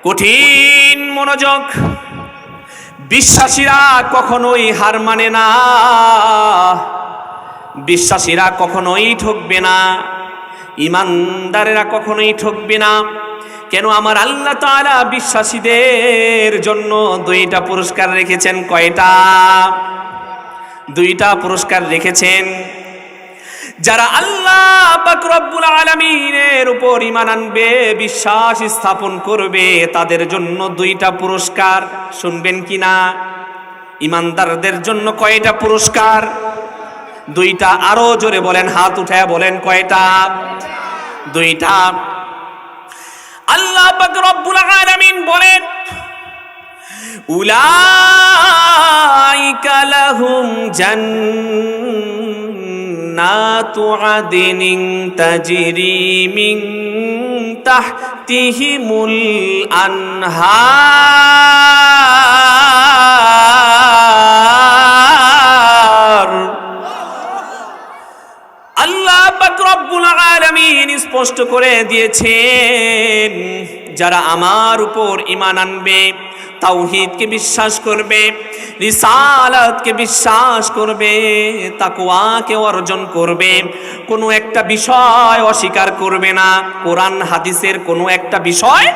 কঠিন মনোযোগ। বিশ্বাসীরা কখনোই হার মানে না, বিশ্বাসীরা কখনোই ঠকবে না, ইমানদারেরা কখনোই ঠকবে না। কেন? আমার আল্লাহ তাআলা বিশ্বাসীদের জন্য দুইটা পুরস্কার রেখেছেন। কয়টা? দুইটা পুরস্কার রেখেছেন। যারা আল্লাহ পাক রব্বুল আলামিনের উপর ঈমান আনবে, বিশ্বাস স্থাপন করবে, তাদের জন্য দুইটা পুরস্কার। শুনবেন কিনা? ঈমানদারদের জন্য কয়টা পুরস্কার? দুইটা। আরো জোরে বলেন, হাত উঠায় বলেন কয়টা? দুইটা। আল্লাহ পাক রব্বুল আলামিন বলেন, উলাইকা লাহুম জান্নাতু আদনিন তাজরি মিন তাহতিহিমুল আনহার। আল্লাহ পাক রব্বুল আলামিন স্পষ্ট করে দিয়েছেন, যারা আমার উপর ঈমান আনবে, তাওহীদকে বিশ্বাস করবে, রিসালাতকে বিশ্বাস করবে, তাকওয়াকে অর্জন করবে, কোনো একটা বিষয় অস্বীকার করবে না, কোরআন হাদিসের কোনো একটা বিষয়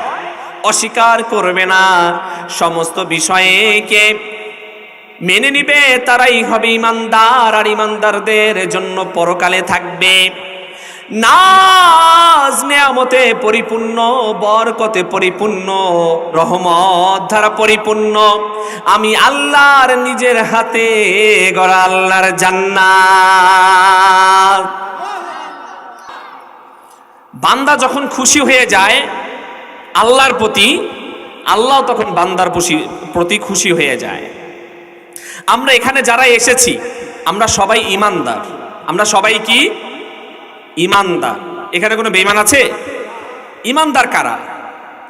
অস্বীকার করবে না, সমস্ত বিষয়কে মেনে নিবে, তারাই হবে ঈমানদার। আর ঈমানদারদের জন্য পরকালে থাকবে নাজ নেয়ামতে পরিপূর্ণ, বরকতে পরিপূর্ণ, রহমত দ্বারা পরিপূর্ণ, আমি আল্লাহর নিজের হাতে গড়া আল্লাহর জান্নাত। বান্দা যখন খুশি হয়ে যায় আল্লাহর প্রতি, আল্লাহ তখন বান্দার প্রতি খুশি হয়ে যায়। আমরা এখানে যারা এসেছি আমরা সবাই ঈমানদার। আমরা সবাই কি? ঈমানদার। এখানে কোনো বেঈমান আছে? ঈমানদার কারা?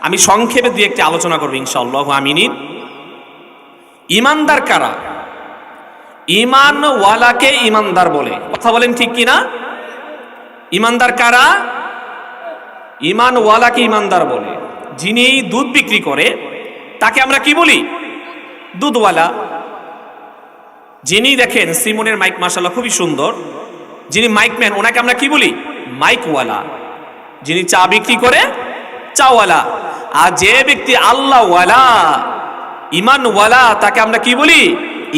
আমি সংক্ষেপে দুই একটি আলোচনা করব ইনশাআল্লাহ। আমিন। ঈমানদার কারা? ঈমানওয়ালাকে ঈমানদার বলে। কথা বলেন ঠিক কি না? ঈমানদার কারা? ঈমানওয়ালাকে ঈমানদার বলে। যিনি দুধ বিক্রি করে তাকে আমরা কি বলি? দুধওয়ালা। যিনি দেখেন সিমনের মাইক মাশাআল্লাহ খুবই সুন্দর, যিনি মাইকম্যান ওনাকে আমরা কি বলি? মাইকওয়ালা। যিনি চা বিক্রি করে চাওয়ালা। আর যে ব্যক্তি আল্লাহওয়ালা, ঈমানওয়ালা, তাকে আমরা কি বলি?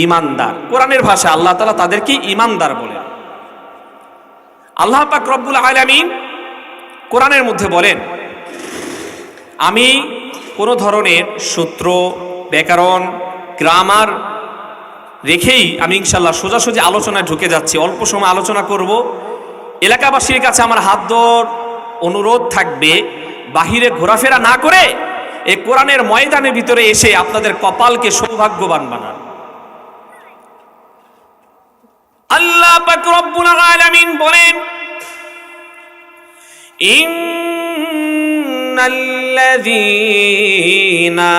ঈমানদার। কোরআনের ভাষা আল্লাহ তাআলা তাদেরকে ঈমানদার বলেন। আল্লাহ পাক রব্বুল আলামিন কোরআনের মধ্যে বলেন, আমি কোনো ধরনের সূত্র, ব্যাকরণ, গ্রামার রেখেই আমি ইনশাল্লাহ সোজাসুজি আলোচনায় ঢুকে যাচ্ছি। অল্প সময় আলোচনা করব। এলাকাবাসীর কাছে আমার হাত জোড় অনুরোধ থাকবে, বাহিরে ঘোরাফেরা না করে এই কোরআনের ময়দানের ভিতরে এসে আপনাদের কপালকে সৌভাগ্যবান বানান। আল্লাহ পাক রব্বুল আলামিন বলেন, ইন্নাল্লাযীনা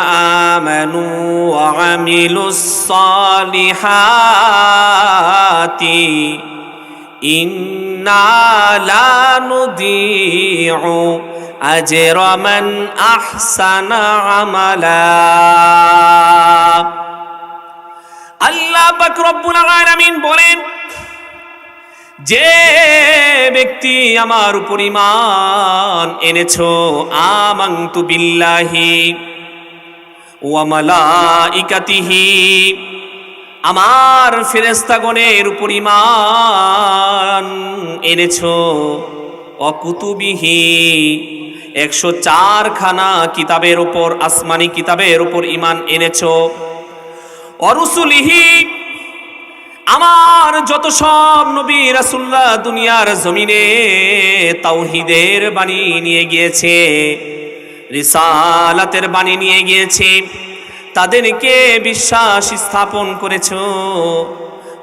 আমানু ওয়া আমিলুস সালিহাতি ইন্না লা নুযীউ আজরা মান আহসানা আমালা। আল্লাহ পাক রব্বুল আলামিন বলেন, যে ব্যক্তি আমার উপর ঈমান এনেছো, আমানতু বিল্লাহি ওয়া মালাইকাতিহি, আমার ফেরেশতাগণের উপর ঈমান এনেছো, ওয়া কুতুবিহি, 104 খানা কিতাবের উপর, আসমানি কিতাবের উপর ঈমান এনেছো, ওয়া রুসুলিহি, আমার যত সব নবী রাসূলুল্লাহ দুনিয়ার জমিনে তাওহীদের বাণী নিয়ে গিয়েছে, রিসালাতের বাণী নিয়ে গিয়েছে, তাদেরকে বিশ্বাস স্থাপন করেছো।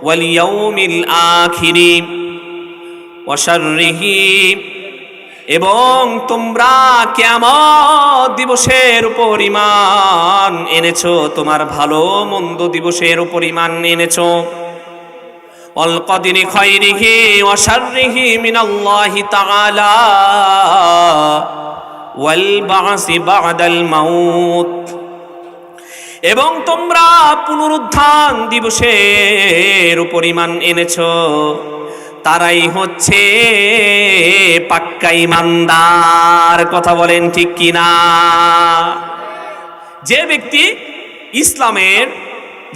ওয়াল ইয়াউমিল আখিরি ওয়া শাররিহি, এবং তোমরা কিয়ামত দিবসের উপর ঈমান এনেছো, তোমার ভালো মন্দ দিবসের উপর ঈমান এনেছো। ওয়াল কদরি খায়রিহি ওয়া শাররিহি মিনাল্লাহি তাআলা ওয়াল বা'সি বা'দাল মাউত, এবং তোমরা পুনরুত্থান দিবসের উপর ঈমান এনেছো, তারাই হচ্ছে পাক্কা ঈমানদার। কথা বলেন ঠিক কিনা? যে ব্যক্তি ইসলামের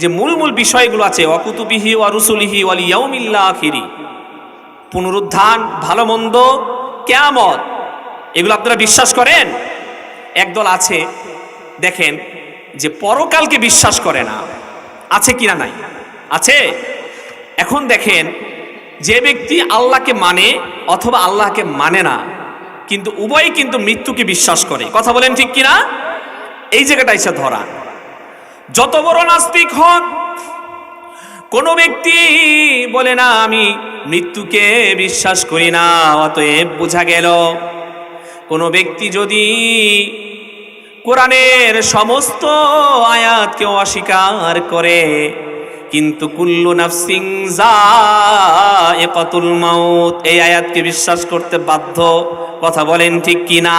যে মূল মূল বিষয়গুলো আছে, ওয়াকুতুবিহি ওয়া রুসুলিহি ওয়াল ইয়াউমিল আখিরি, পুনরুত্থান, ভালো মন্দ, কিয়ামত, এগুলো আপনারা বিশ্বাস করেন? একদল আছে দেখেন যে পরকালকে বিশ্বাস করে না, আছে কিনা? নাই, আছে। এখন দেখেন যে ব্যক্তি আল্লাহকে মানে অথবা আল্লাহকে মানে না, কিন্তু উভয় কিন্তু মৃত্যুকে বিশ্বাস করে। কথা বলেন ঠিক কিনা? এই জায়গাটা এসে ধরা। যত বড় নাস্তিক হন, কোন ব্যক্তি বলে না আমি মৃত্যুকে বিশ্বাস করি না, অতএব বোঝা গেল কোন ব্যক্তি যদি কোরআনের সমস্ত আয়াতকে অস্বীকার করে, কিন্তু কুল্লু নাফসিন যায়িকাতুল মাউত এই আয়াতকে বিশ্বাস করতে বাধ্য। কথা বলেন ঠিক কিনা?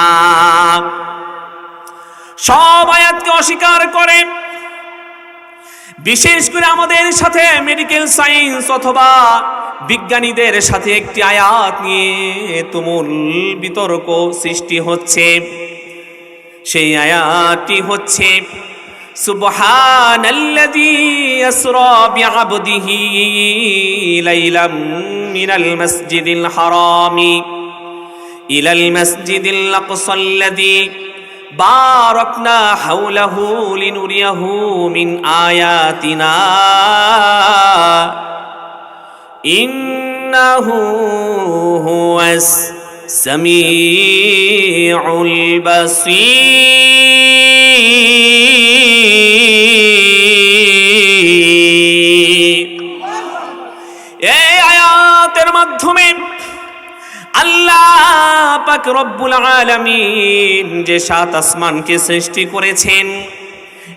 সব আয়াতকে অস্বীকার করে, বিশেষ করে আমাদের সাথে মেডিকেল সায়েন্স অথবা বিজ্ঞানীদের সাথে একটি আয়াত নিয়ে তুমুল বিতর্ক সৃষ্টি হচ্ছে। সেই আয়াতটি হচ্ছে সুবহানাল্লাযী আসরা বিআবদিহি লাইলাম মিনাল মাসজিদিল হারামি ইলাল মাসজিদিল আকসাল্লাযী বারাকনা হাওলাহু লিনুরিয়াহু মিন আয়াতিনা ইন্নাহু হুয়াস সামিউল বাসীর। এই আয়াতের মাধ্যমে আল্লাহ পাক রব্বুল আলামিন যে সাত আসমানকে সৃষ্টি করেছেন,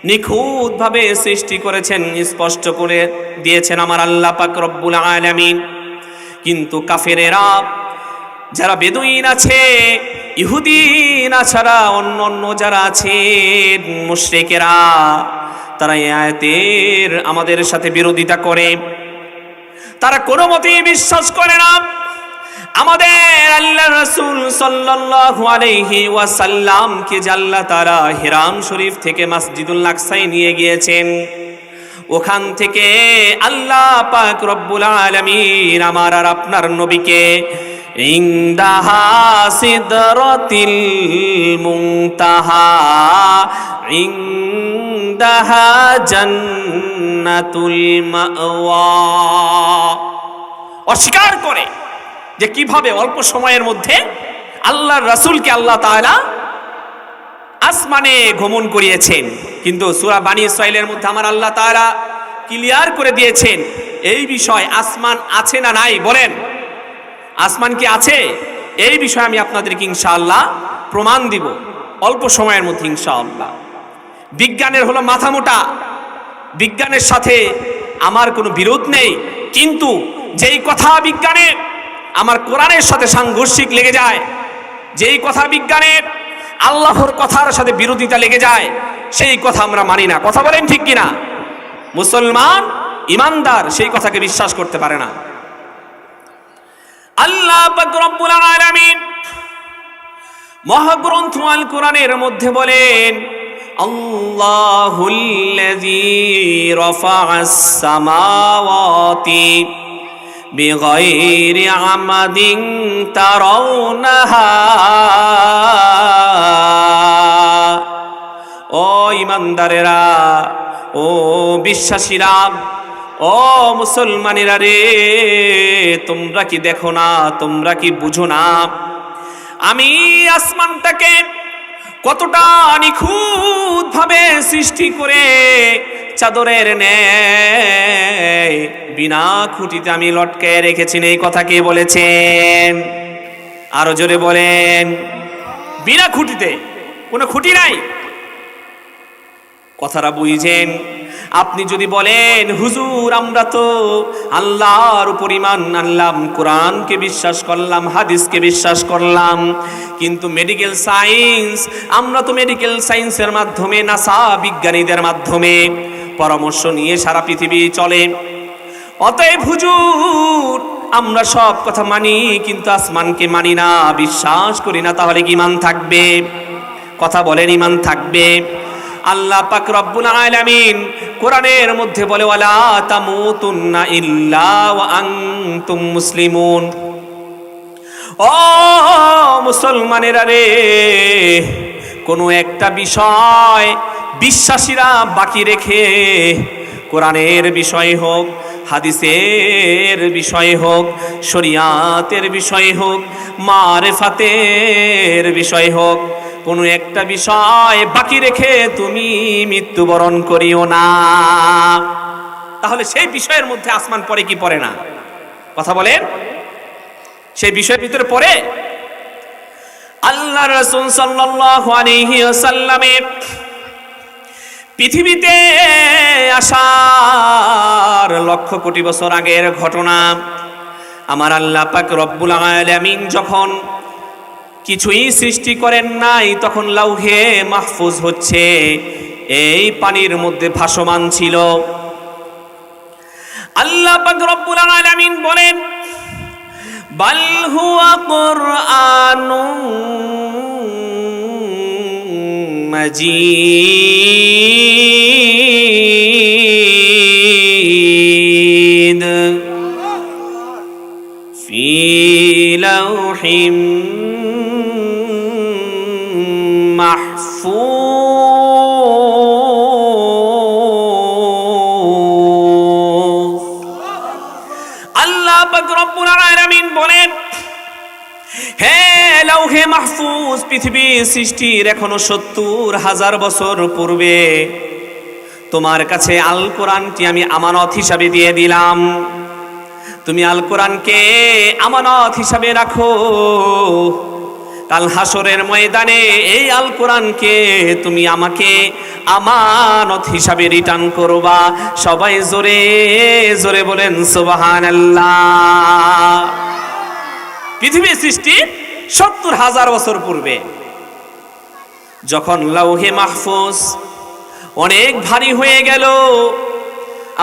নিখুঁত ভাবে সৃষ্টি করেছেন, স্পষ্ট করে দিয়েছেন আমার আল্লাহ পাক রব্বুল আলামিন। কিন্তু কাফেরেরা, যারা বেদুইন আছে, ইহুদি ছাড়া অন্য যারা আছেন মুশরিকেরা, তারা এই আয়াতের আমাদের সাথে বিরোধিতা করে। তারা কোনো মতেই বিশ্বাস করে না আমাদের আল্লাহ রাসূল সাল্লাল্লাহু আলাইহি ওয়াসাল্লামকে যে আল্লাহ তাআলা হিরাম শরীফ থেকে মসজিদুল আকসায় নিয়ে গিয়েছেন, ওখান থেকে আল্লাহ পাক রব্বুল আলামিন আমার আর আপনার নবীকে ইনদাহা সিদরাতিল মুনতাহা ইনদাহা জান্নাতুল মাওয়া অস্বীকার করে যে কিভাবে অল্প সময়ের মধ্যে আল্লাহর রাসূলকে আল্লাহ তাআলা আসমানে গমন করিয়েছেন। কিন্তু সূরা বনী ইসরাঈলের মধ্যে আমার আল্লাহ তাআলা ক্লিয়ার করে দিয়েছেন এই বিষয়, আসমান আছে না নাই? বলেন, আসমান কি আছে? এই বিষয়ে আমি আপনাদেরকে ইনশাআল্লাহ প্রমাণ দিব অল্প সময়ের মধ্যে ইনশাআল্লাহ। বিজ্ঞানের হলো মাথা মোটা, বিজ্ঞানের সাথে আমার কোনো বিরোধ নেই, কিন্তু যেই কথা বিজ্ঞানের আমার কোরআনের সাথে সাংঘর্ষিক লেগে যায়, যেই কথা বিজ্ঞানের আল্লাহর কথার সাথে বিরোধিতা লেগে যায়, সেই কথা আমরা মানি না। কথা বলেন ঠিক কিনা? মুসলমান ইমানদার সেই কথাকে বিশ্বাস করতে পারে না। আল্লাহ পাক রব্বুল আলামিন মহাগ্রন্থ আল কোরআনের মধ্যে বলেন, আল্লাহুল্লাযী রাফা'আস সামাওয়াতি বিগাইরি আমাদিন তারাউনাহা। ও ইমানদারেরা, ও বিশ্বাসীরা, ও মুসলমানেরা রে, তোমরা কি দেখো না, তোমরা কি বুঝো না আমি আসমানটাকে কতটা নিখুঁত ভাবে সৃষ্টি করে চাদরের ন্যায় বিনা খুঁটিতে আমি লটকায় রেখেছি। এই কথা কে বলেছেন? আরো জোরে বলেন। বিনা খুঁটিতে, কোনো খুঁটি নাই। কথাটা বুঝেন? আপনি যদি বলেন হুজুর আমরা তো আল্লাহর উপর ঈমান আনলাম, কোরআনকে বিশ্বাস করলাম, হাদিসকে বিশ্বাস করলাম, কিন্তু মেডিকেল সায়েন্স, আমরা তো মেডিকেল সায়েন্সের মাধ্যমে, নাসা বিজ্ঞানীদের মাধ্যমে পরামর্শ নিয়ে সারা পৃথিবী চলে, অতএব হুজুর আমরা সব কথা মানি কিন্তু আসমানকে মানি না, বিশ্বাস করি না, তাহলে কি ঈমান থাকবে? কথা বলেন, ঈমান থাকবে? আল্লাহ পাক রব্বুল আলামিন কোরআনের মধ্যে বলে ওয়ালা তামুতুন্না ইল্লা ওয়া আনতুম মুসলিমুন। ও মুসলমানেরা রে, কোনো একটা বিষয় বিশ্বাসীরা বাকি রেখে, কোরআনের বিষয় হোক, হাদিসের বিষয় হোক, শরিয়াতের বিষয় হোক, মারেফাতের বিষয় হোক, কোনো একটা বিষয় বাকি রেখে তুমি মৃত্যুবরণ করিও না। তাহলে সেই বিষয়ের মধ্যে আসমান পড়ে কি পড়ে না? কথা বলেন, সেই বিষয়ের ভিতরে পড়ে? আল্লাহ রাসূল সাল্লাল্লাহু আলাইহি ওয়াসাল্লামের পৃথিবীতে আসার লক্ষ কোটি বছর আগের ঘটনা। আমার আল্লাহ পাক রব্বুল আলামিন যখন কিছুই সৃষ্টি করেন নাই, তখন লাউহে মাহফুজ হচ্ছে এই পানির মধ্যে ভাসমান ছিল। আল্লাহ পাক রব্বুল আলামিন বলেন বাল হুয়া কুরআনুম মাজিদ ফি লাউহিম মাহফুজ। আল্লাহ পাক রব্বুল আলামিন বলেন হে লাউহে মাহফুজ, পৃথিবীর সৃষ্টির এখনো ৭০,০০০ বছর পূর্বে তোমার কাছে আল কোরআনটি আমি আমানত হিসাবে দিয়ে দিলাম। তুমি আল কোরআনকে আমানত হিসাবে রাখো, কাল হাসরের ময়দানে এই আল কোরআনকে তুমি আমাকে আমানত হিসাবে রিটার্ন করবা। সবাই জোরে জোরে বলেন সুবহানাল্লাহ। পৃথিবীর সৃষ্টি ৭০,০০০ বছর পূর্বে, যখন লাউহে মাহফুজ অনেক ভারী হয়ে গেল,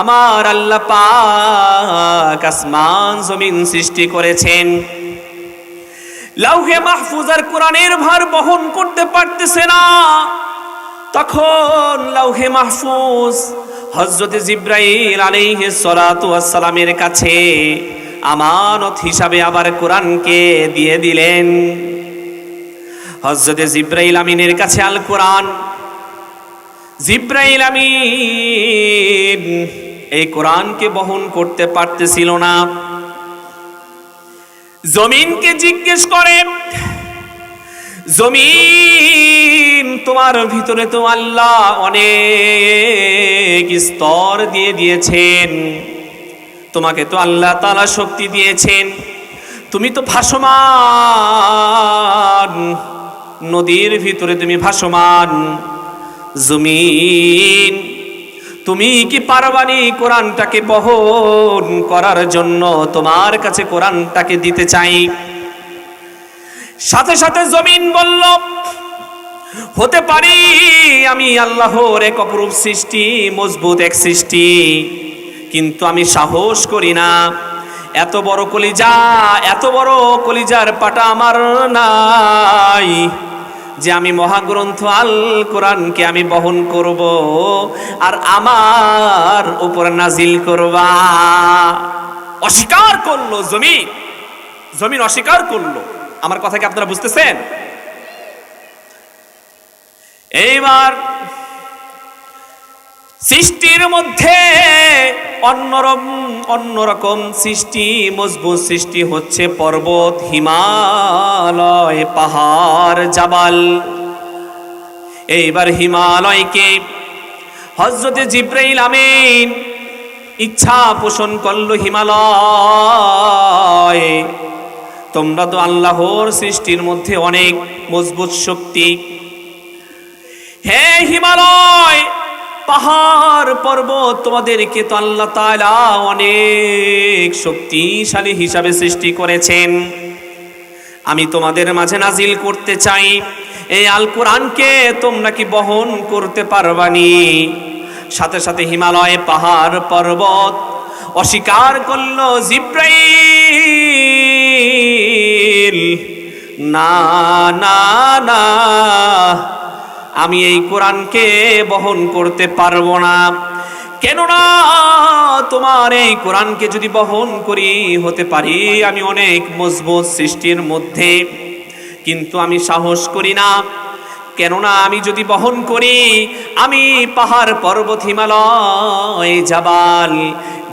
আমার আল্লাহ পাক আসমান জমিন সৃষ্টি করেছেন, লাউহে মাহফুজ আর কোরআনের ভার বহন করতে পারতেছে না, তখন লাউহে মাহফুজ হযরত জিবরাইল আলাইহিস সালাতু ওয়াস সালামের কাছে আমানত হিসাবে আবার কোরআনকে দিয়ে দিলেন। হযরত জিবরাইল আমিনের কাছে আল কোরআন, জিবরাইল আমিন এই কোরআনকে বহন করতে পারতেছিল না। জমিনকে জিজ্ঞেস করে, জমিন তোমার ভিতরে তো আল্লাহ অনেক স্তর দিয়ে দিয়েছেন, তোমাকে তো আল্লাহ তাআলা শক্তি দিয়েছেন, তুমি তো ভাসমান, নদীর ভিতরে তুমি ভাসমান, জমিন তুমি কি পারবানি কোরআনটাকে বহন করার জন্য? তোমার কাছে কোরআনটাকে দিতে চাই। সাথে সাথে জমিন বলল, হতে পারি, আমি আল্লাহর এক অপরূপ সৃষ্টি, মজবুত এক সৃষ্টি, কিন্তু আমি সাহস করি না, এত বড় কলিজা, এত বড় কলিজার পাটা আমার নাই যে আমি মহাগ্রন্থ আল কোরআনকে আমি বহন করব আর আমার উপর নাজিল করবা। অস্বীকার করলো জমিন, জমিন অস্বীকার করলো। আমার কথা কি আপনারা বুঝতেছেন? এইবার সৃষ্টির মধ্যে অন্যরকম সৃষ্টি, মজবুত সৃষ্টি হচ্ছে পর্বত, হিমালয়, পাহাড়, জাবাল। এইবার হিমালয়কে হযরত জিবরাইল আমিন ইচ্ছা পোষণ করলো, হিমালয় তোমরা তো আল্লাহর সৃষ্টির মধ্যে অনেক মজবুত শক্তি, হে হিমালয় পাহাড় পর্বত তোমাদেরকে তো আল্লাহ তাআলা অনেক শক্তিশালী হিসাবে সৃষ্টি করেছেন। আমি তোমাদের মাঝে নাজিল করতে চাই, এই আল কোরআনকে তোমরা কি বহন করতে পারবানি? সাথে সাথে হিমালয় পাহাড় পর্বত অস্বীকার করলো। জিব্রাইল, না না না, আমি এই কোরআনকে বহন করতে পারবো না। কেননা তোমার এই কোরআনকে যদি বহন করি, হতে পারি আমি অনেক মজবুত সৃষ্টির মধ্যে, কিন্তু আমি সাহস করি না। কেননা আমি যদি বহন করি, আমি পাহাড় পর্বত হিমালয় জাবাল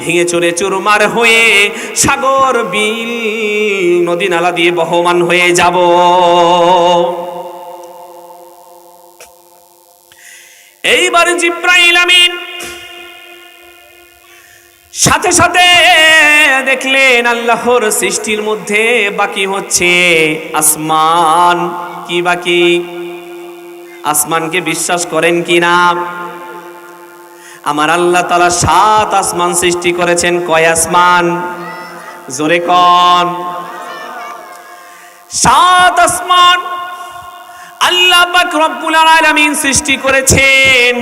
ভেঙে চলে চুরমার হয়ে সাগর বিল নদী নালা দিয়ে বহমান হয়ে যাব। এইবার জিব্রাইল আমিন সাথে সাথে দেখলেন আল্লাহর সৃষ্টির মধ্যে বাকি হচ্ছে আসমান। কি বাকি? আসমানকে বিশ্বাস করেন কিনা? আমার আল্লাহ তাআলা 7 আসমান সৃষ্টি করেছেন। কয় আসমান? জোরে কোন। 7 আসমান আল্লাহ পাক রব্বুল আলামিন সৃষ্টি করেছেন।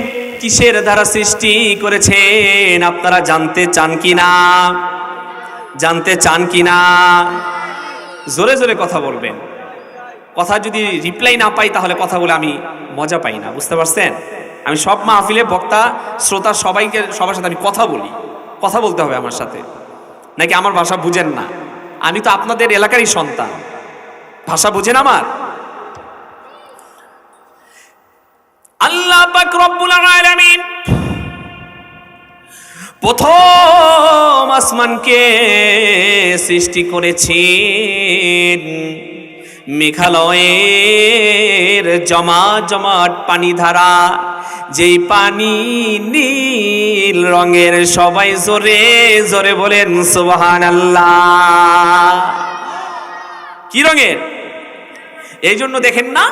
কিসের দ্বারা সৃষ্টি করেছেন আপনারা জানতে চান কিনা? জানতে চান কিনা? জোরে জোরে কথা বলবেন। কথা যদি রিপ্লাই না পাই তাহলে কথা বলে আমি মজা পাই না, বুঝতে পারছেন? আমি সব মাহফিলে বক্তা শ্রোতা সবার সাথে আমি কথা বলি, কথা বলতে হবে আমার সাথে, নাকি আমার ভাষা বুঝেন না? আমি তো আপনাদের এলাকারই সন্তান, ভাষা বুঝেন আমার? আল্লাহ পাক রব্বুল আলামিন প্রথম আসমানকে সৃষ্টি করেছেন মেঘালয়ের জমাট পানি ধারা, যেই পানি নীল রঙের। সবাই জোরে জোরে বলেন সুবহানাল্লাহ। কি রঙের? এই জন্য দেখেন না,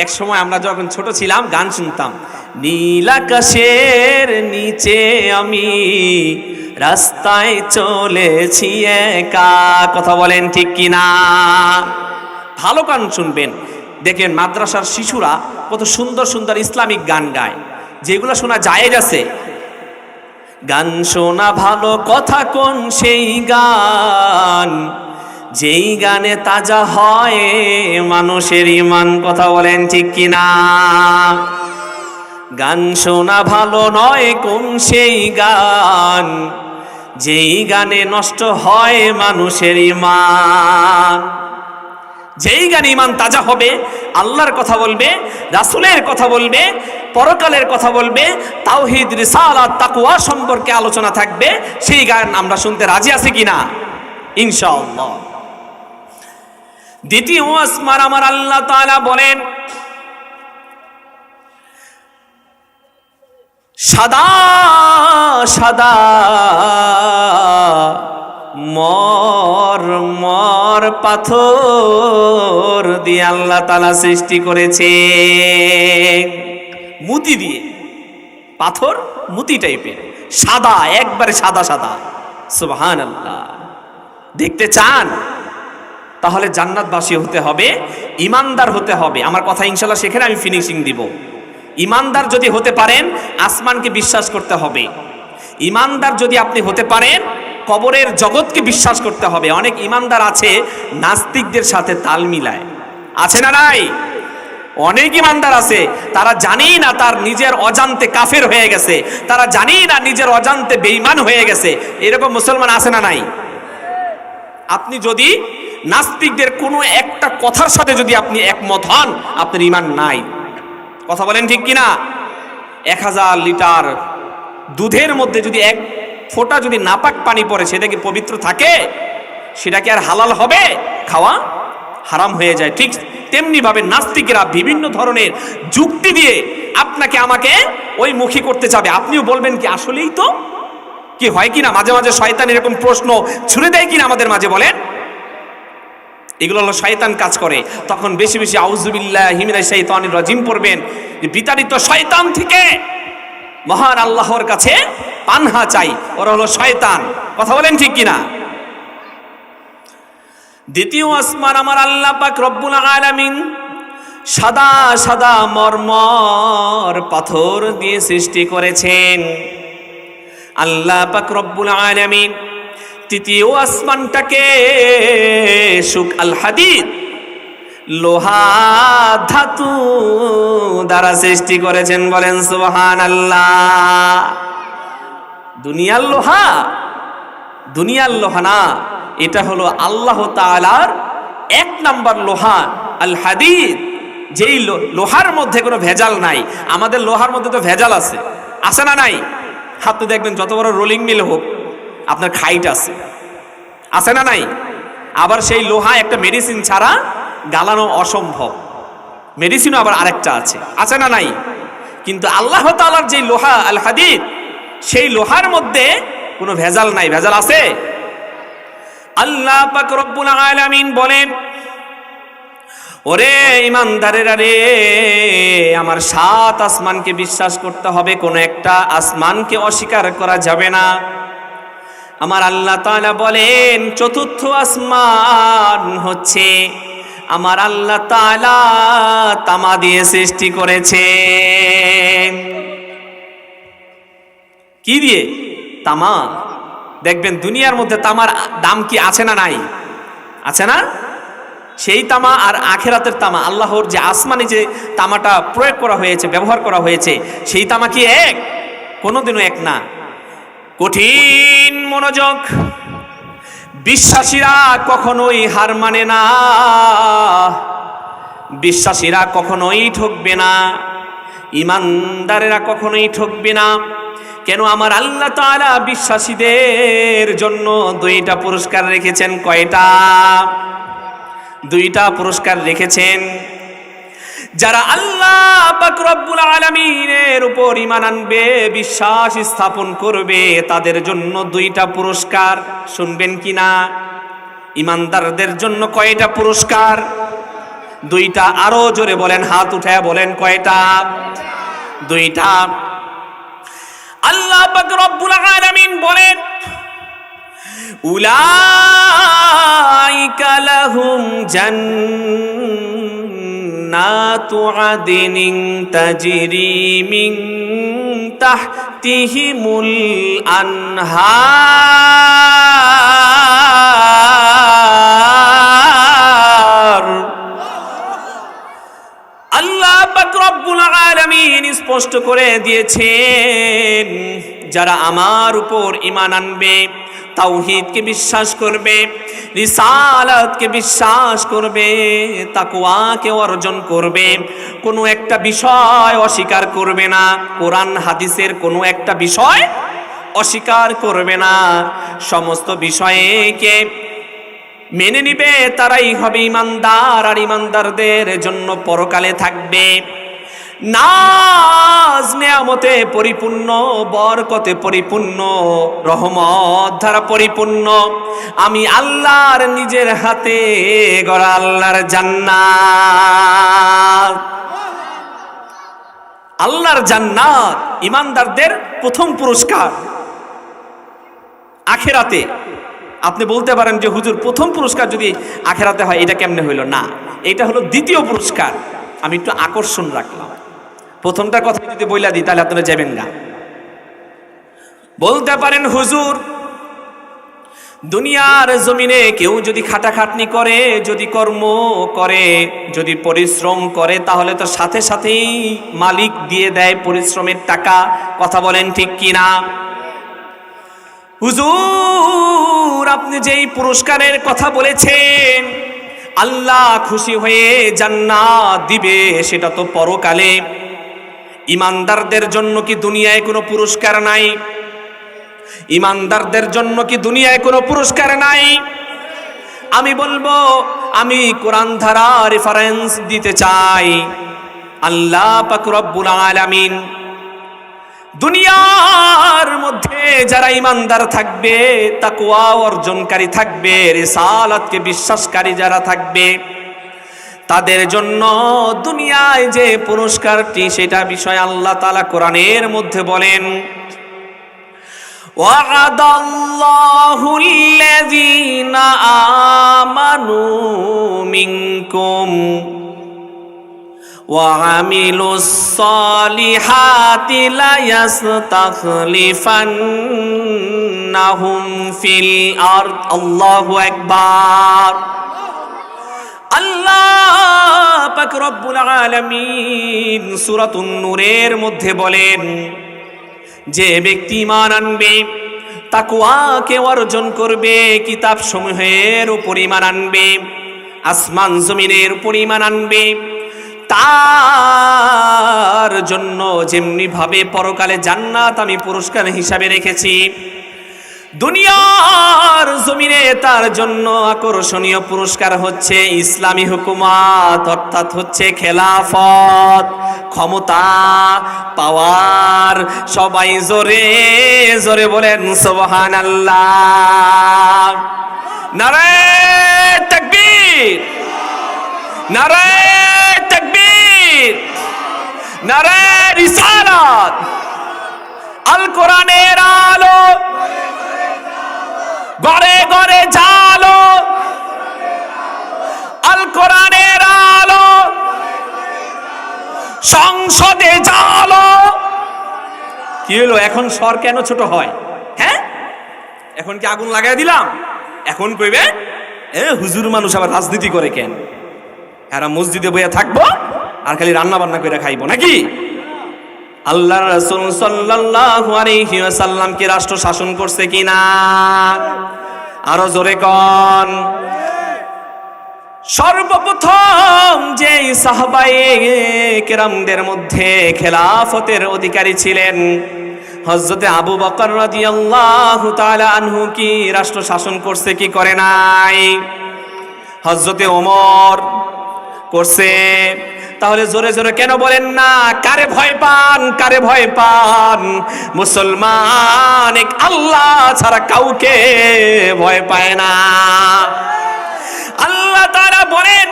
এক সময় আমরা যখন ছোট ছিলাম গান শুনতাম, নীল আকাশের নিচে আমি রাস্তায় চলেছি একা। কথা বলেন ঠিক কিনা? ভালো গান শুনবেন। দেখেন মাদ্রাসার শিশুরা কত সুন্দর সুন্দর ইসলামিক গান গায়, যেগুলো শোনা জায়েজ আছে। গান শোনা ভালো, কথা কোন সেই গান, যেই গানে তাজা হয় মানুষের ঈমান। কথা বলেন ঠিক কিনা? গান শোনা ভালো নয় কোন সেই গান, যেই গানে নষ্ট হয় মানুষের ঈমান। যেই গানে ঈমান তাজা হবে, আল্লাহর কথা বলবে, রাসূলের কথা বলবে, পরকালের কথা বলবে, তাওহীদ রিসালাত তাকওয়া সম্পর্কে আলোচনা থাকবে, সেই গান আমরা শুনতে রাজি আছি কিনা? ইনশাআল্লাহ। দ্বিতীয় আসমান আমার আল্লাহ তাআলা বলেন সাদা সাদা মর পাথর দিয়ে আল্লাহ তাআলা সৃষ্টি করেছে। মুতি দিয়ে, পাথর মুতি টাইপের, সাদা, একবারে সাদা সাদা। সুবহানাল্লাহ। দেখতে চান? তাহলে জান্নাতবাসী হতে হবে, ইমানদার হতে হবে। আমার কথা ইনশাআল্লাহ সেখানে আমি ফিনিশিং দিব। ইমানদার যদি হতে পারেন, আসমানকে বিশ্বাস করতে হবে। ইমানদার যদি আপনি হতে পারেন, কবরের জগৎকে বিশ্বাস করতে হবে। অনেক ইমানদার আছে নাস্তিকদের সাথে তাল মিলায়, আছে না নাই? অনেক ইমানদার আছে, তারা জানেই না তার নিজের অজান্তে কাফের হয়ে গেছে, তারা জানেই না নিজের অজান্তে বেঈমান হয়ে গেছে। এরকম মুসলমান আছে না নাই? আপনি যদি নাস্তিকদের কোনো একটা কথার সাথে যদি আপনি একমত হন, আপনার ঈমান নাই। কথা বলেন ঠিক কিনা? 1000 লিটার দুধের মধ্যে যদি 1 ফোঁটা যদি নাপাক পানি পড়ে, সেটা কি পবিত্র থাকে? সেটা কি আর হালাল হবে? খাওয়া হারাম হয়ে যায়। ঠিক তেমনি ভাবে নাস্তিকেরা বিভিন্ন ধরনের যুক্তি দিয়ে আপনাকে আমাকে ওই মুখী করতে চাবে। আপনিও বলবেন কি আসলেই তো? কি হয় কিনা মাঝে মাঝে শয়তান এরকম প্রশ্ন ছুড়ে দেয় কিনা আমাদের মাঝে, বলেন? এগুলো হলো শয়তান কাজ করে। তখন বেশি বেশি আউযুবিল্লাহি মিনাশ শাইতানির রাজিম পড়বেন, যে বিতাড়িত শয়তান থেকে মহান আল্লাহর কাছে পানহা চাই, ওরা হলো শয়তান। কথা বলেন ঠিক কিনা? দ্বিতীয় আসমান আমার আল্লাহ পাক রব্বুল আলামিন সাদা সাদা মরমর পাথর দিয়ে সৃষ্টি করেছেন। আল্লাহ পাক রব্বুল আলামিন তৃতীয় আসমানটাকে সুক আল হাদিদ, লোহা ধাতু দ্বারা সৃষ্টি করেছেন। বলেন সুবহানাল্লাহ। দুনিয়ার লোহা, দুনিয়ার লোহা না, এটা হলো আল্লাহ তাআলার এক নাম্বার লোহা আল হাদিদ, যেই লোহার মধ্যে কোনো ভেজাল নাই। আমাদের লোহার মধ্যে তো ভেজাল আছে, আছে না নাই? আপনি দেখবেন যত বড় রোলিং মিল হোক, আপনার খাইট আছে, আছে না নাই? আবার সেই লোহা একটা মেডিসিন ছাড়া গালানো অসম্ভব, মেডিসিনও আবার আরেকটা আছে, আছে না নাই? কিন্তু আল্লাহ তাআলার যে লোহা আল হাদিদ, সেই লোহার মধ্যে কোনো ভেজাল নাই। ভেজাল আছে? আল্লাহ পাক রব্বুল আলামিন বলেন, ওরে ইমানদারেরা রে, আমার 7 আসমানকে বিশ্বাস করতে হবে, কোনো একটা আসমানকে অস্বীকার করা যাবে না। আমার আল্লাহ তাআলা বলেন, চতুর্থ আসমান হচ্ছে আমার আল্লাহ তাআলা তামা দিয়ে সৃষ্টি করেছেন। কি দিয়ে? তামা। দেখবেন দুনিয়ার মধ্যে তামার দাম কি আছে না নাই? আছে না? সেই তামা আর আখেরাতের তামা, আল্লাহর যে আসমানে যে তামাটা প্রয়োগ করা হয়েছে, ব্যবহার করা হয়েছে, সেই তামা কি এক? কোনোদিনও এক না। কঠিন মনোযোগ। বিশ্বাসীরা কখনোই হার মানে না, বিশ্বাসীরা কখনোই ঠকবে না, ইমানদারেরা কখনোই ঠকবে না। কেন? আমার আল্লাহ তাআলা বিশ্বাসীদের জন্য 2টা পুরস্কার রেখেছেন। কয়টা? 2টা পুরস্কার রেখেছেন। যারা আল্লাহ পাক রব্বুল আলামিনের উপর ঈমান আনবে, বিশ্বাস স্থাপন করবে, তাদের জন্য 2টা পুরস্কার। শুনবেন কিনা? ঈমানদারদের জন্য কয়টা পুরস্কার? 2টা। আরো জোরে বলেন, হাত উঠায় বলেন কয়টা? 2টা। আল্লাহ পাক রব্বুল আলামিন বলেন, উলাইকা লাহুম জান্নাতু আদনিন তাজরি মিন তাহতিহিমুল আনহার। আল্লাহ পাক রব্বুল আলামিন স্পষ্ট করে দিয়েছেন, যারা আমার উপর ঈমান আনবে, তাওহীদকে বিশ্বাস করবে, রিসালাতকে বিশ্বাস করবে, তাকওয়াকে অর্জন করবে, কোনো একটা বিষয় অস্বীকার করবে না, কোরআন হাদিসের কোনো একটা বিষয় অস্বীকার করবে না, সমস্ত বিষয়কে মেনে নিবে, তারাই হবে ঈমানদার। আর ঈমানদারদের জন্য পরকালে থাকবে নাজ নেয়ামতে পরিপূর্ণ, বরকতে পরিপূর্ণ, রহমত দ্বারা পরিপূর্ণ, আমি আল্লাহর নিজের হাতে গড়া আল্লাহর জান্নাত। আল্লাহর জান্নাত ঈমানদারদের প্রথম পুরস্কার আখিরাতে। আপনি বলতে পারেন যে হুজুর, প্রথম পুরস্কার যদি আখিরাতে হয়, এটা কেমনে হইল? না, এটা হলো দ্বিতীয় পুরস্কার। আমি একটু আকর্ষণ রাখলাম। প্রথমটার কথা যদি বইলা দিই তাহলে আপনারা যাবেন না। বলতে পারেন হুজুর, দুনিয়ার জমিনে কেউ যদি খাটাখাটনি করে, যদি কর্ম করে, যদি পরিশ্রম করে, তাহলে তো সাথে সাথেই মালিক দিয়ে দেয় পরিশ্রমের টাকা। কথা বলেন ঠিক কিনা? হুজুর, আপনি যেই পুরস্কারের কথা বলেছেন, আল্লাহ খুশি হয়ে জান্নাত দিবে, সেটা তো পরকালে। ঈমানদারদের জন্য কি দুনিয়ায় কোনো পুরস্কার নাই? ঈমানদারদের জন্য কি দুনিয়ায় কোনো পুরস্কার নাই? আমি বলবো, আমি কোরআন ধারা রেফারেন্স দিতে চাই। আল্লাহ পাক রব্বুল আলামিন দুনিয়ার মধ্যে যারা ঈমানদার থাকবে, তাকওয়া অর্জনকারী থাকবে, রিসালাতকে বিশ্বাসকারী যারা থাকবে, তাদের জন্য দুনিয়ায় যে পুরস্কারটি সেটা বিষয় আল্লাহ তাআলা কোরআনের মধ্যে বলেন, وعد الله الذين آمنوا منكم وعملوا الصالحات ليستخلفنهم في الأرض الله أكبر আল্লাহ পাক রব্বুল আলামিন সূরাতুন নূরের মধ্যে বলেন, যে ব্যক্তি ঈমান আনবে, তাকওয়াকে অর্জন করবে, কিতাব সমূহের উপর ঈমান আনবে, আসমান জমিনের উপর ঈমান আনবে, তার জন্য যেমনি ভাবে পরকালে জান্নাত আমি পুরস্কার হিসাবে রেখেছি, দুনিয়ার জমিনে তার জন্য আকর্ষণীয় পুরস্কার হচ্ছে ইসলামী হুকুমত, অর্থাৎ হচ্ছে খেলাফত, ক্ষমতা, পাওয়ার। সবাই জোরে জোরে বলেন সুবহানাল্লাহ। নারায়ে তাকবীর, নারায়ে তাকবীর, নারায়ে রিসালাত। আল কোরআনের আলো ঘরে ঘরে জালো, আল কোরআনের আলো সংসদে জালো। কি হলো, এখন স্বর কেন ছোট হয়? হ্যাঁ, এখন কি আগুন লাগাই দিলাম? এখন কইবে হুজুর মানুষ আবার রাজনীতি করে কেন? এরা মসজিদে বইয়া থাকবো আর খালি রান্না বান্না করে খাইবো নাকি? আল্লাহর রাসূল সাল্লাল্লাহু আলাইহি ওয়াসাল্লাম কি রাষ্ট্র শাসন করছে কিনা? আরো জোরে কোন। সর্বপ্রথম যে সাহাবায়ে কেরামদের মধ্যে খেলাফতের অধিকারী ছিলেন হযরতে আবু বকর রাদিয়াল্লাহু তাআলা আনহু কি রাষ্ট্র শাসন করছে কি করে নাই? হযরতে ওমর করছে। তাহলে জোরে জোরে কেন বলেন না? কারে ভয় পান, কারে ভয় পান? মুসলমান এক আল্লাহ ছাড়া কাউকে ভয় পায় না। আল্লাহ তাআলা বলেন,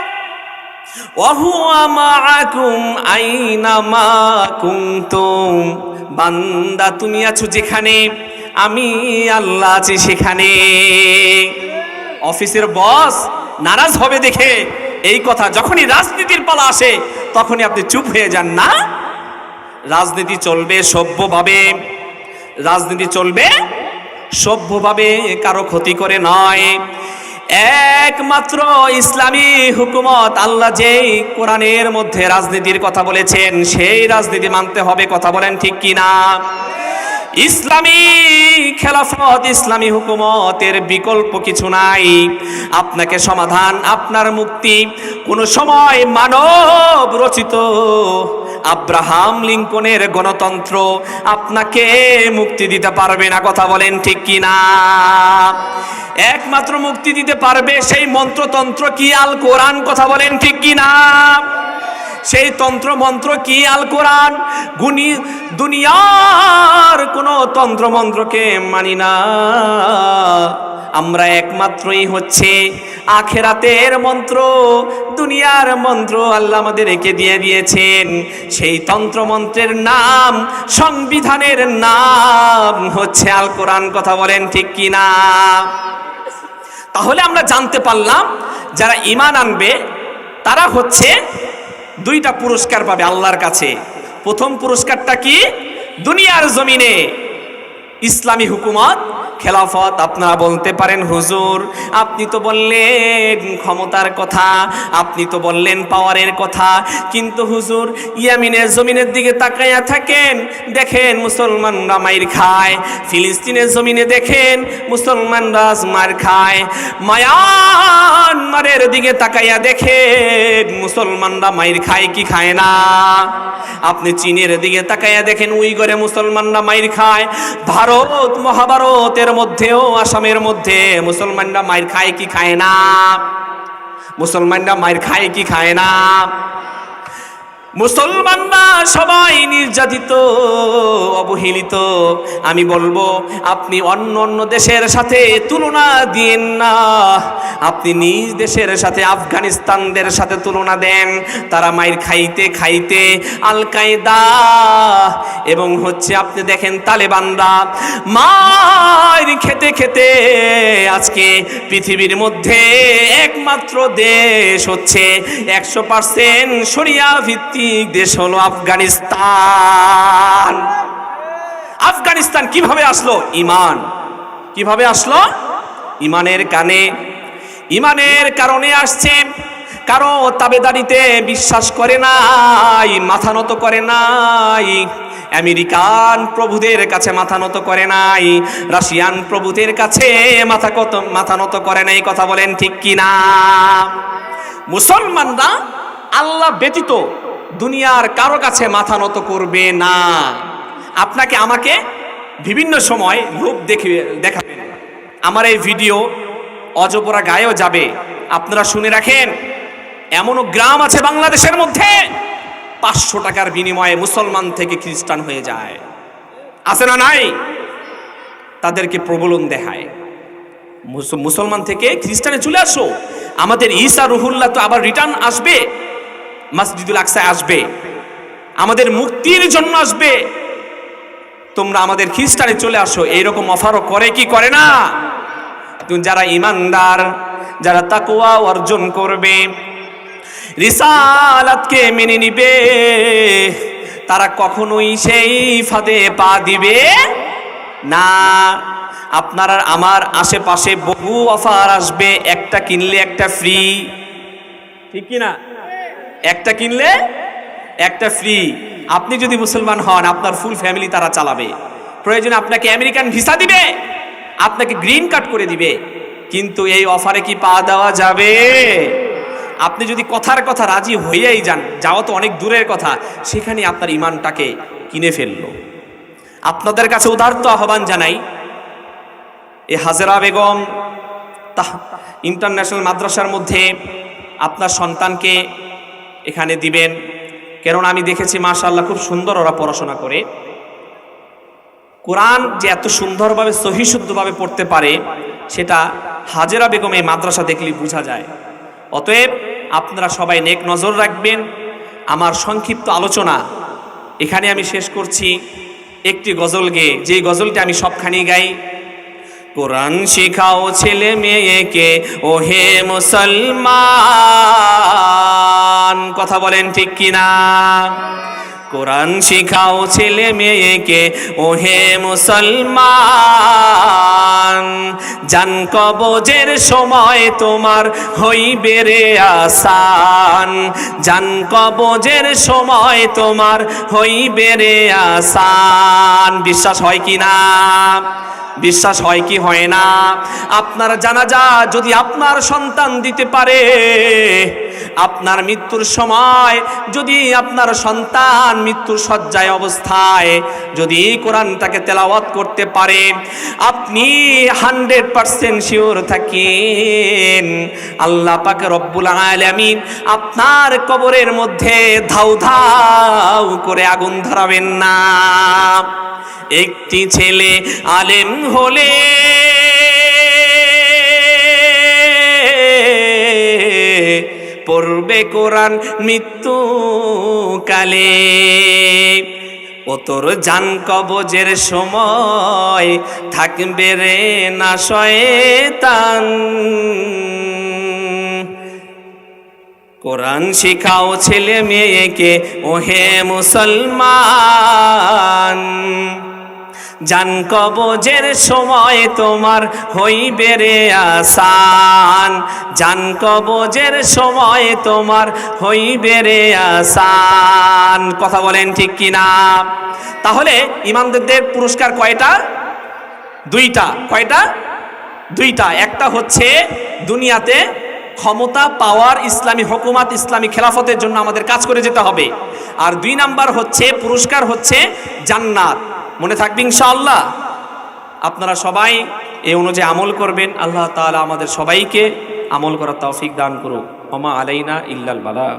ওয়াহুয়া মাআকুম আইনামা কুনতুম। বান্দা তুমি আছো যেখানে, আমি আল্লাহ আছি সেখানে। অফিসের বস নারাজ হবে দেখে এই কথা, যখনই রাজনীতির পালা আসে তখনই আপনি চুপ হয়ে যান না। রাজনীতি চলবে সভ্যভাবে, রাজনীতি চলবে সভ্যভাবে, কারো ক্ষতি করে নয়। একমাত্র ইসলামী হুকুমত, আল্লাহ যেই কোরআনের মধ্যে রাজনীতির কথা বলেছেন সেই রাজনীতি মানতে হবে। কথা বলেন ঠিক কিনা? ইসলামী খেলাফত, ইসলামী হুকুমতের বিকল্প কিছু নাই। আপনাকে সমাধান, আপনার মুক্তি কোন সময় মানব রচিত আব্রাহাম লিঙ্কনের গণতন্ত্র আপনাকে মুক্তি দিতে পারবে না। কথা বলেন ঠিক কিনা? একমাত্র মুক্তি দিতে পারবে সেই মন্ত্রতন্ত্র কি? আল কোরআন। কথা বলেন ঠিক কিনা? সেই তন্ত্র মন্ত্র কি? আল কোরআন। দুনিয়ার কোন তন্ত্র মন্ত্রকে মানি না আমরা। একমাত্রই হচ্ছে আখেরাতের মন্ত্র, দুনিয়ার মন্ত্র আল্লাহ আমাদের একে দিয়ে দিয়েছেন। সেই তন্ত্র মন্ত্রের নাম, সংবিধানের নাম হচ্ছে আল কোরআন। কথা বলেন ঠিক কিনা? তাহলে আমরা জানতে পারলাম যারা ঈমান আনবে তারা হচ্ছে দুইটা পুরস্কার পাবে আল্লাহর কাছে। প্রথম পুরস্কারটা কি? দুনিয়ার জমিনে ইসলামী হুকুমত, খেলাফত। আপনারা বলতে পারেন, হুজুর আপনি তো বললেন ক্ষমতার কথা, আপনি তো বললেন পাওয়ারের কথা, কিন্তু হুজুর ইয়ামিনের জমিনের দিকে তাকাইয়া থাকেন, দেখেন মুসলমানরা মাইর খায়। ফিলিস্তিনের জমিনে দেখেন মুসলমানরা মার খায়। মায়ানমারের দিকে তাকাইয়া দেখেন মুসলমানরা মাইর খায় কি খায় না? আপনি চীনের দিকে তাকাইয়া দেখেন, উইগরে মুসলমানরা মাইর খায়। ভারত মহাভারতের মধ্যেও, আসামের মধ্যে মুসলমানরা মাইর খায় কি খায় না? মুসলমানরা মাইর খায় কি খায় না? মুসলমানরা সবাই নির্যাতিত, অবহেলিত। আমি বলবো আপনি অন্য অন্য দেশের সাথে তুলনা দিয়েন না, আপনি নিজ দেশের সাথে আফগানিস্তানদের সাথে তুলনা দেন। তারা মাইর খাইতে খাইতে আল কায়দা এবং আপনি দেখেন তালেবানরা মাইর খেতে খেতে আজকে পৃথিবীর মধ্যে একমাত্র দেশ হচ্ছে 100% শরিয়া ভিত্তিক দেশ হলো আফগানিস্তান। আফগানিস্তান কিভাবে আসলো? ঈমান। কিভাবে আসলো? ঈমানের ঈমানের কারণে আসছে। কারো তাবেদারিতে বিশ্বাস করে নাই, মাথা নত করে নাই। আমেরিকান প্রভুদের কাছে মাথা নত করে নাই, রাশিয়ান প্রভুদের কাছে মাথা নত করে নাই। কথা বলেন ঠিক কিনা? মুসলমানরা আল্লাহ ব্যতীত দুনিয়ার কারো কাছে মাথা নত করবে না। আপনাকে আমাকে বিভিন্ন সময় লোভ দেখাবেন, আমার এই ভিডিও অজপরা গায়েও যাবে। আপনারা শুনে রাখেন, এমনও গ্রাম আছে বাংলাদেশের মধ্যে 500 টাকার বিনিময়ে মুসলমান থেকে খ্রিস্টান হয়ে যায়। আছে না নাই? তাদেরকে প্রবলন দেখায়, মুসলমান থেকে খ্রিস্টানে চলে আসো, আমাদের ঈসা রুহুল্লাহ তো আবার রিটার্ন আসবে, মসজিদুল আকসায় আসবে, আমাদের মুক্তির জন্য আসবে, তোমরা আমাদের খ্রিস্টানে চলে আসো। এইরকম অফারও করে কি করে না? যারা ঈমানদার, যারা তাকওয়া অর্জন করবে, রিসালাতকে মেনে নিবে, তারা কখনোই সেই ফাঁদে পা দিবে না। আপনার আর আমার আশেপাশে বহু অফার আসবে, একটা কিনলে একটা ফ্রি, ঠিক কি না? একটা কিনলে একটা ফ্রি। আপনি যদি মুসলমান হন, আপনার ফুল ফ্যামিলি তারা চালাবে। প্রয়োজনে আপনাকে আমেরিকান ভিসা দিবে, আপনাকে গ্রিন কার্ড করে দিবে, কিন্তু এই অফারে কি পা দেওয়া যাবে? আপনি যদি কথার কথা রাজি হইয়াই যান, যাওয়া তো অনেক দূরের কথা, সেখানে আপনার ঈমানটাকে কিনে ফেললো। আপনাদের কাছে উদারত আহ্বান জানাই, এই হাজেরা বেগম ইন্টারন্যাশনাল মাদ্রাসার মধ্যে আপনার সন্তানকে এখানে দিবেন। কেননা আমি দেখেছি মাশাআল্লাহ খুব সুন্দর ওরা পড়াশোনা করে। কোরআন যে এত সুন্দরভাবে সহিশুদ্ধভাবে পড়তে পারে, সেটা হাজেরা বেগম এই মাদ্রাসা দেখলেই বোঝা যায়। অতএব আপনারা সবাই নেক নজর রাখবেন। আমার সংক্ষিপ্ত আলোচনা এখানে আমি শেষ করছি একটি গজল গেয়ে, যেই গজলটা আমি সবখানি গাই। কোরআন শিখাও ছেলে মেয়েকে ও হে মুসলমান, কথা বলেন ঠিক কিনা? কোরআন শিখাও ছেলে মেয়েকে ও হে মুসলমান, জান কবজের সময় তোমার হইবে রে আসান, জান কবজের সময় তোমার হইবে রে আসান। বিশ্বাস হয় কি না? বিশ্বাস হয় কি হয় না? আপনার জানাজা যদি আপনার সন্তান দিতে পারে, আপনার মৃত্যুর সময় যদি আপনার সন্তান মৃত্যুর শয্যায় অবস্থায় যদি কোরআনটাকে তেলাওয়াত করতে পারে, আপনি 100% শিওর থাকেন আল্লাহ পাক রব্বুল আলামিন আপনার কবরের মধ্যে ধাউ ধাউ করে আগুন ধরাবেন না। একটি ছেলে আলেম হলে পড়বে কোরআন মৃত্যুকালে, ও তোর জান কবজের সময় থাকবে রে না শয়তান। কোরআন শিখাও ছেলে মেয়েকে ও হে মুসলমান, জান কবজের সময় তোমার হইবে রে আসান, জান কবজের সময় তোমার হইবে রে আসান। কথা বলেন ঠিক কিনা? তাহলে ইমানদারদের পুরস্কার কয়টা? দুইটা। কয়টা? দুইটা। একটা হচ্ছে দুনিয়াতে ক্ষমতা পাওয়ার, ইসলামী হুকুমাত, ইসলামী খেলাফতের জন্য আমাদের কাজ করে যেতে হবে। আর 2 নাম্বার হচ্ছে পুরস্কার হচ্ছে জান্নাত। মনে থাকবে ইনশাআল্লাহ। আপনারা সবাই এই অনুযায়ী আমল করবেন। আল্লাহ তাআলা আমাদের সবাইকে আমল করার তৌফিক দান করুক। ওমা আলাইনা ইল্লাল বালাগ।